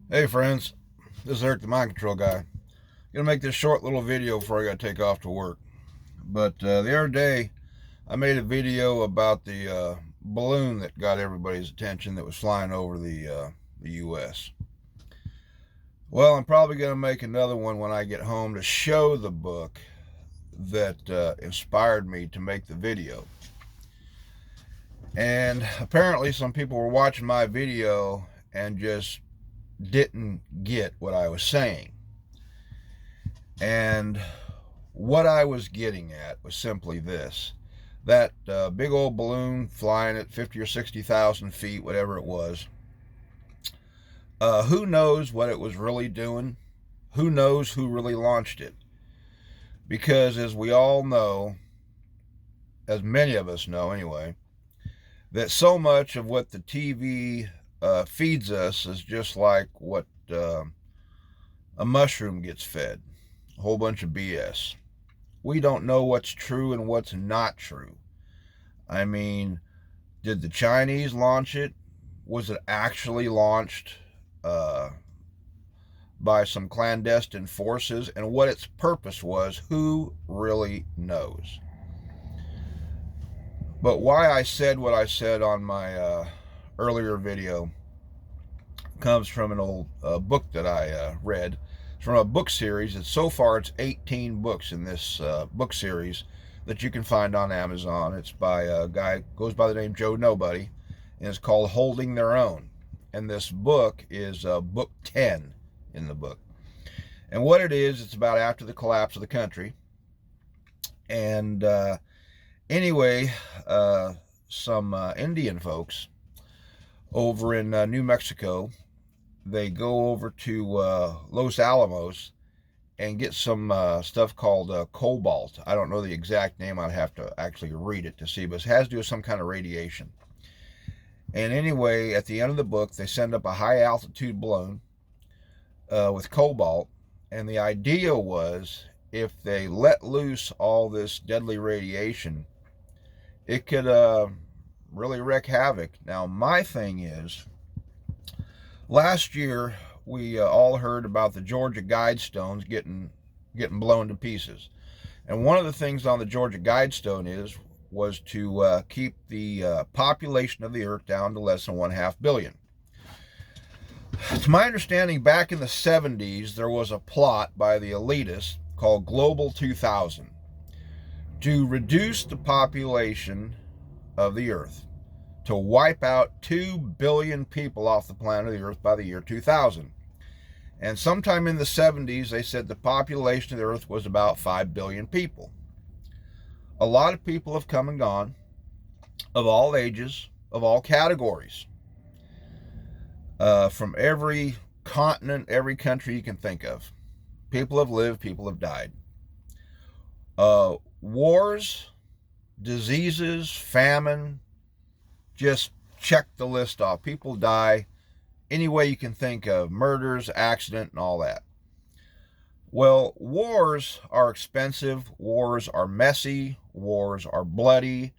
Hey friends, this is Eric the Mind Control Guy. Gonna make this short little video before I gotta take off to work. But the other day, I made a video about the balloon that got everybody's attention that was flying over the U.S. Well, I'm probably gonna make another one when I get home to show the book that inspired me to make the video. And apparently, some people were watching my video and just didn't get what I was saying. And what I was getting at was simply this: that big old balloon flying at 50 or 60,000 feet, whatever it was, who knows what it was really doing? Who knows who really launched it? Because as we all know, as many of us know anyway, that so much of what the TV feeds us is just like what a mushroom gets fed: a whole bunch of BS. We don't know what's true and what's not true. I mean, did the Chinese launch it? Was it actually launched uh, by some clandestine forces? And what its purpose was, who really knows? But why I said what I said on my earlier video comes from an old book that I read. It's from a book series. So far, it's 18 books in this book series that you can find on Amazon. It's by a guy who goes by the name Joe Nobody, and it's called Holding Their Own. And this book is book 10 in the book. And what it is, it's about after the collapse of the country. And anyway, some Indian folks over in New Mexico, they go over to Los Alamos and get some stuff called cobalt. I don't know the exact name. I'd have to actually read it to see, but it has to do with some kind of radiation. And anyway, at the end of the book, they send up a high altitude balloon with cobalt. And the idea was, if they let loose all this deadly radiation, it could really wreak havoc. Now, my thing is, last year we all heard about the Georgia Guidestones getting blown to pieces, and one of the things on the Georgia Guidestone was to keep the population of the Earth down to less than 1/2 billion. To my understanding, back in the 70s, there was a plot by the elitists called Global 2000 to reduce the population of the Earth, to wipe out 2 billion people off the planet of the Earth by the year 2000. And sometime in the 70s, they said the population of the Earth was about 5 billion people. A lot of people have come and gone, of all ages, of all categories, from every continent, every country you can think of. People have lived, people have died. Wars, diseases, famine, just check the list off. People die any way you can think of: murders, accident, and all that. Well, wars are expensive, wars are messy, wars are bloody,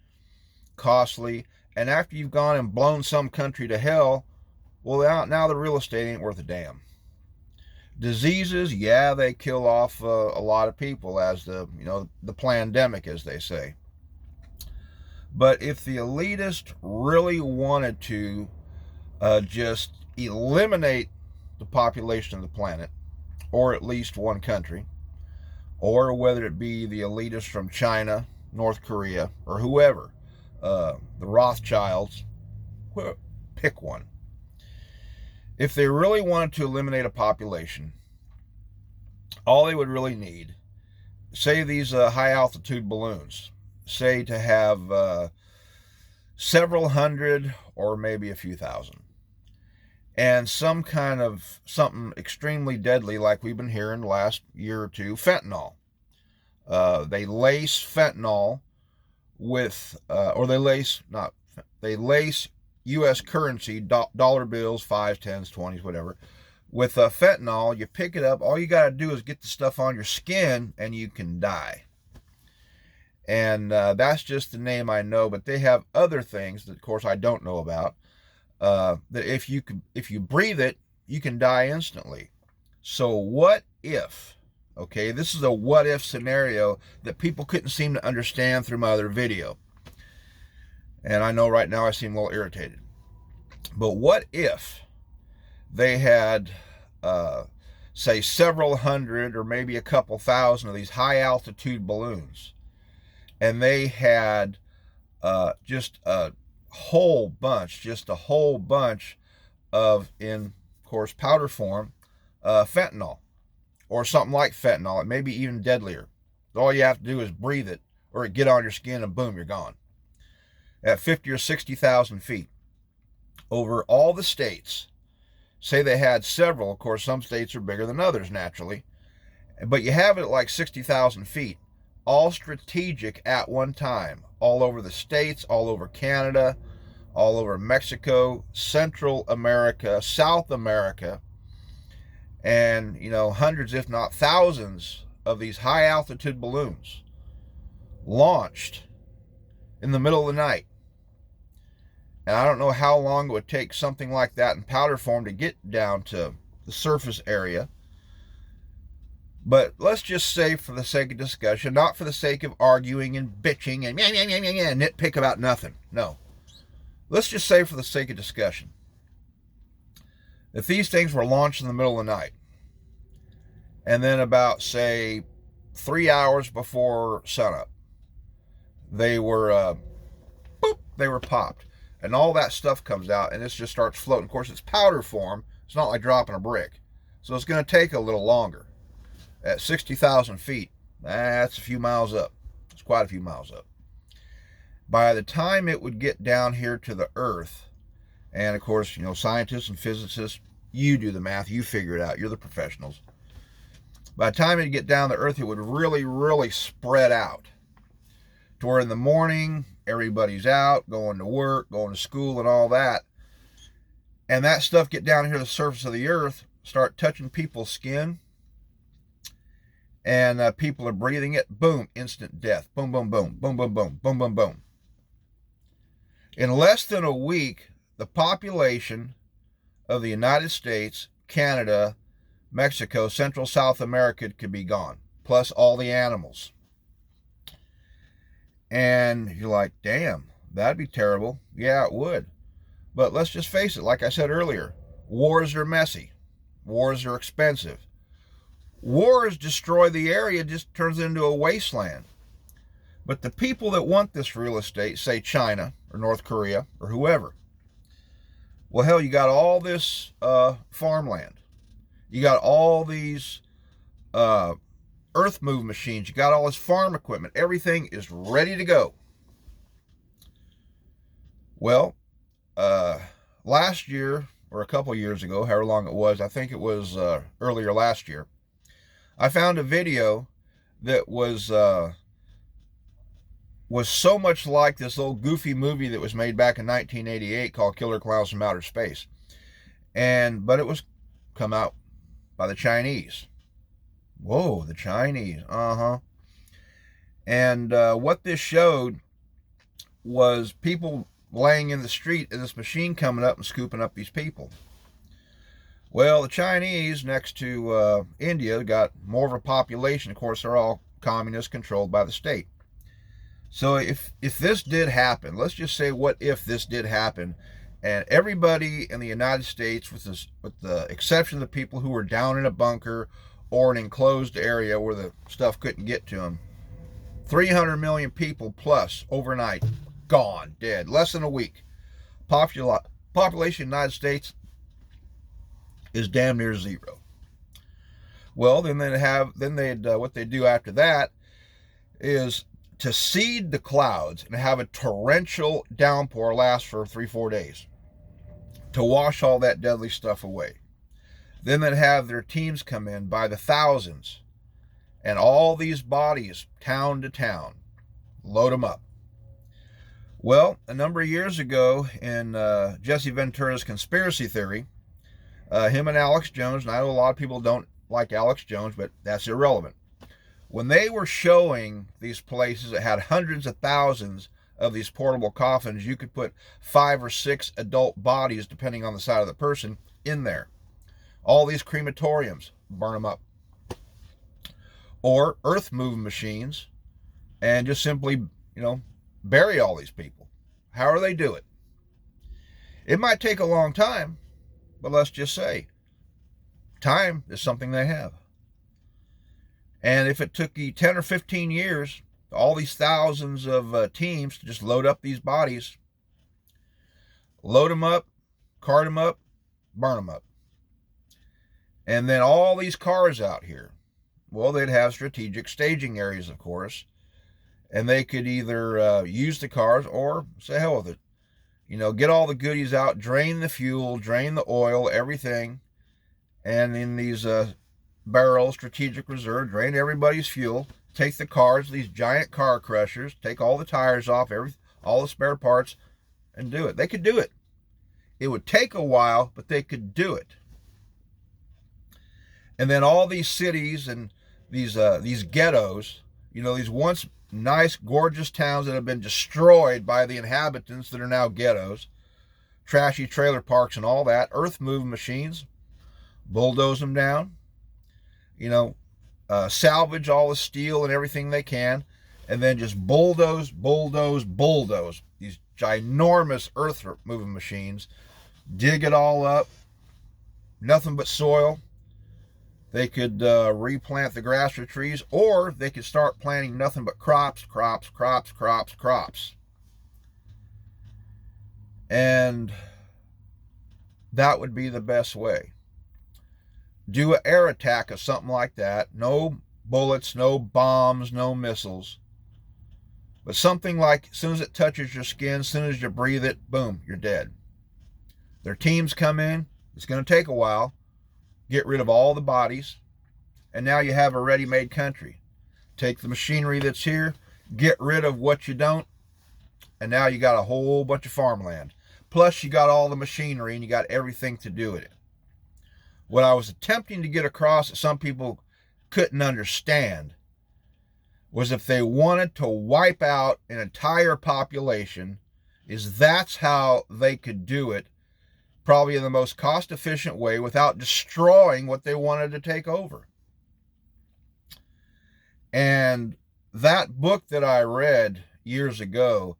costly, and after you've gone and blown some country to hell, well, now the real estate ain't worth a damn. Diseases, yeah, they kill off a lot of people, as the pandemic, as they say. But if the elitists really wanted to just eliminate the population of the planet, or at least one country, or whether it be the elitists from China, North Korea, or whoever, the Rothschilds, pick one. If they really wanted to eliminate a population, all they would really need, say these high altitude balloons, say to have several hundred or maybe a few thousand, and some kind of something extremely deadly like we've been hearing the last year or two: fentanyl. They lace fentanyl with, or they lace U.S. currency, dollar bills, 5s, 10s, 20s, whatever, with fentanyl. You pick it up, all you got to do is get the stuff on your skin and you can die. And that's just the name I know, but they have other things that, of course, I don't know about. That if you breathe it, you can die instantly. So what if, okay, this is a what if scenario that people couldn't seem to understand through my other video. And I know right now I seem a little irritated. But what if they had, say, several hundred or maybe a couple thousand of these high altitude balloons, and they had just a whole bunch of, in of course, powder form, fentanyl, or something like fentanyl. It may be even deadlier. All you have to do is breathe it, or it get on your skin, and boom, you're gone. At 50 or 60,000 feet, over all the states. Say they had several. Of course, some states are bigger than others, naturally. But you have it at like 60,000 feet, all strategic at one time, all over the states, all over Canada, all over Mexico, Central America, South America, and, you know, hundreds, if not thousands, of these high altitude balloons launched in the middle of the night. And I don't know how long it would take something like that in powder form to get down to the surface area. But let's just say, for the sake of discussion, not for the sake of arguing and bitching and nitpick about nothing. No. Let's just say, for the sake of discussion, if these things were launched in the middle of the night, and then about, say, 3 hours before sunup, they were popped. And all that stuff comes out, and it just starts floating. Of course, it's powder form. It's not like dropping a brick. So it's going to take a little longer. At 60,000 feet, that's a few miles up. It's quite a few miles up. By the time it would get down here to the Earth, and of course, you know, scientists and physicists, you do the math, you figure it out, you're the professionals. By the time it'd get down to Earth, it would really, really spread out. To where in the morning, everybody's out, going to work, going to school, and all that. And that stuff get down here to the surface of the Earth, start touching people's skin, and people are breathing it. Boom, instant death. Boom, boom, boom, boom, boom, boom, boom, boom, boom. In less than a week, the population of the United States, Canada, Mexico, Central South America could be gone, plus all the animals. And you're like, damn, that'd be terrible. Yeah, it would. But let's just face it, like I said earlier, wars are messy. Wars are expensive. Wars destroy the area, just turns it into a wasteland. But the people that want this real estate, say China or North Korea or whoever, well, hell, you got all this farmland. You got all these earth move machines. You got all this farm equipment. Everything is ready to go. Well, last year, or a couple years ago, however long it was, I think it was earlier last year, I found a video that was so much like this old goofy movie that was made back in 1988 called Killer Clowns from Outer Space. But it was come out by the Chinese. Whoa, the Chinese. And what this showed was people laying in the street and this machine coming up and scooping up these people. Well, the Chinese, next to India, got more of a population. Of course, they're all communist, controlled by the state. So if this did happen, let's just say, what if this did happen, and everybody in the United States, with the exception of the people who were down in a bunker or an enclosed area where the stuff couldn't get to them, 300 million people plus overnight, gone, dead, less than a week. Population of the United States is damn near zero. Well, then what they do after that is to seed the clouds and have a torrential downpour last for 3-4 days to wash all that deadly stuff away. Then they'd have their teams come in by the thousands, and all these bodies, town to town, load them up. Well, a number of years ago in Jesse Ventura's conspiracy theory, him and Alex Jones, and I know a lot of people don't like Alex Jones, but that's irrelevant. When they were showing these places that had hundreds of thousands of these portable coffins, you could put 5 or 6 adult bodies, depending on the side of the person, in there. All these crematoriums, burn them up. Or earth moving machines and just simply, bury all these people. However they do it. It might take a long time, but let's just say time is something they have. And if it took you 10 or 15 years, all these thousands of teams to just load up these bodies, load them up, cart them up, burn them up. And then all these cars out here, well, they'd have strategic staging areas, of course, and they could either use the cars or say hell with it. Get all the goodies out, drain the fuel, drain the oil, everything, and in these barrels, strategic reserve, drain everybody's fuel, take the cars, these giant car crushers, take all the tires off, all the spare parts, and do it. They could do it. It would take a while, but they could do it. And then all these cities and these ghettos, these once nice, gorgeous towns that have been destroyed by the inhabitants that are now ghettos, trashy trailer parks and all that, earth moving machines, bulldoze them down, salvage all the steel and everything they can, and then just bulldoze these ginormous earth moving machines, dig it all up, nothing but soil. They could replant the grass or trees, or they could start planting nothing but crops. And that would be the best way. Do an air attack of something like that. No bullets, no bombs, no missiles. But something like, as soon as it touches your skin, as soon as you breathe it, boom, you're dead. Their teams come in. It's going to take a while. Get rid of all the bodies, and now you have a ready-made country. Take the machinery that's here, get rid of what you don't, and now you got a whole bunch of farmland. Plus, you got all the machinery, and you got everything to do it. What I was attempting to get across that some people couldn't understand was if they wanted to wipe out an entire population, that's how they could do it, probably in the most cost-efficient way without destroying what they wanted to take over. And that book that I read years ago,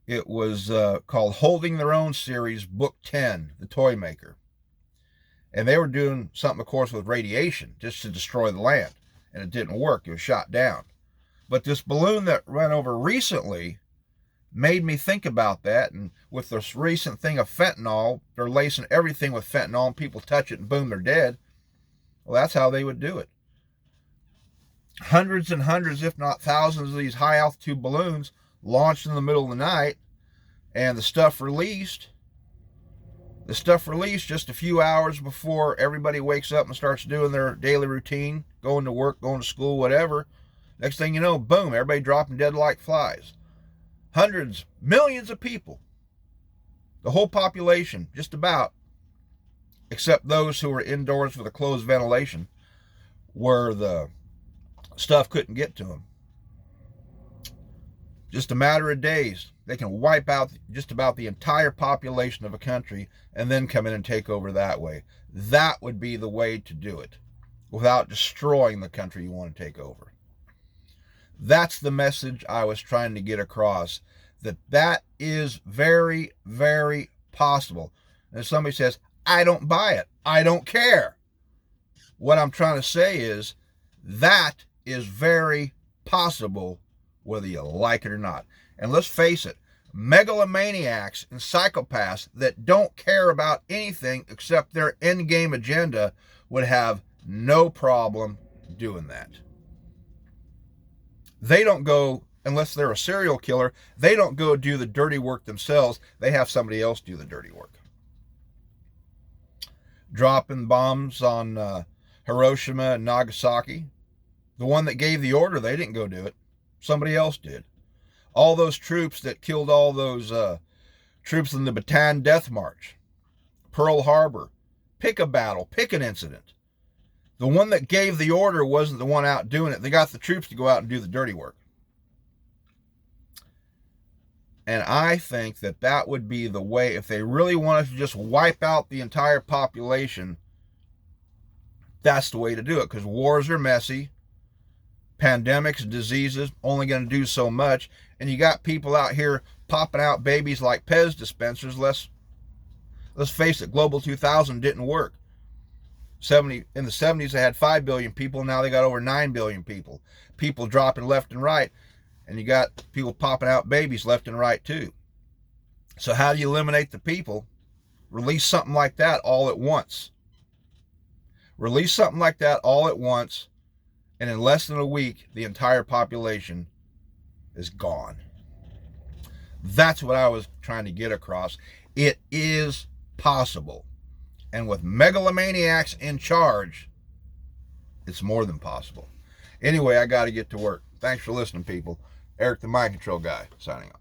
it was called Holding Their Own Series, Book 10, The Toy Maker. And they were doing something, of course, with radiation, just to destroy the land. And it didn't work. It was shot down. But this balloon that ran over recently made me think about that. And with this recent thing of fentanyl, they're lacing everything with fentanyl, and people touch it and boom, they're dead. Well, that's how they would do it. Hundreds and hundreds, if not thousands, of these high altitude balloons launched in the middle of the night, and the stuff released just a few hours before everybody wakes up and starts doing their daily routine, going to work, going to school, whatever. Next thing you know, boom, everybody dropping dead like flies. Hundreds, millions of people. The whole population, just about, except those who were indoors with a closed ventilation, where the stuff couldn't get to them. Just a matter of days, they can wipe out just about the entire population of a country and then come in and take over that way. That would be the way to do it, without destroying the country you want to take over. That's the message I was trying to get across, that is very, very possible. And if somebody says, I don't buy it, I don't care. What I'm trying to say is, that is very possible, whether you like it or not. And let's face it, megalomaniacs and psychopaths that don't care about anything except their endgame agenda would have no problem doing that. They don't go, unless they're a serial killer, they don't go do the dirty work themselves. They have somebody else do the dirty work. Dropping bombs on Hiroshima and Nagasaki. The one that gave the order, they didn't go do it. Somebody else did. All those troops that killed all those troops in the Bataan Death March, Pearl Harbor, pick a battle, pick an incident. The one that gave the order wasn't the one out doing it. They got the troops to go out and do the dirty work. And I think that that would be the way, if they really wanted to just wipe out the entire population, That's the way to do it, because wars are messy. Pandemics, diseases, only going to do so much. And you got people out here popping out babies like Pez dispensers. Let's face it, Global 2000 didn't work. In the 70s, they had 5 billion people. Now they got over 9 billion people. People dropping left and right. And you got people popping out babies left and right too. So how do you eliminate the people? Release something like that all at once. Release something like that all at once, and in less than a week, the entire population is gone. That's what I was trying to get across. It is possible. And with megalomaniacs in charge, it's more than possible. Anyway, I got to get to work. Thanks for listening, people. Eric the Mind Control Guy, signing off.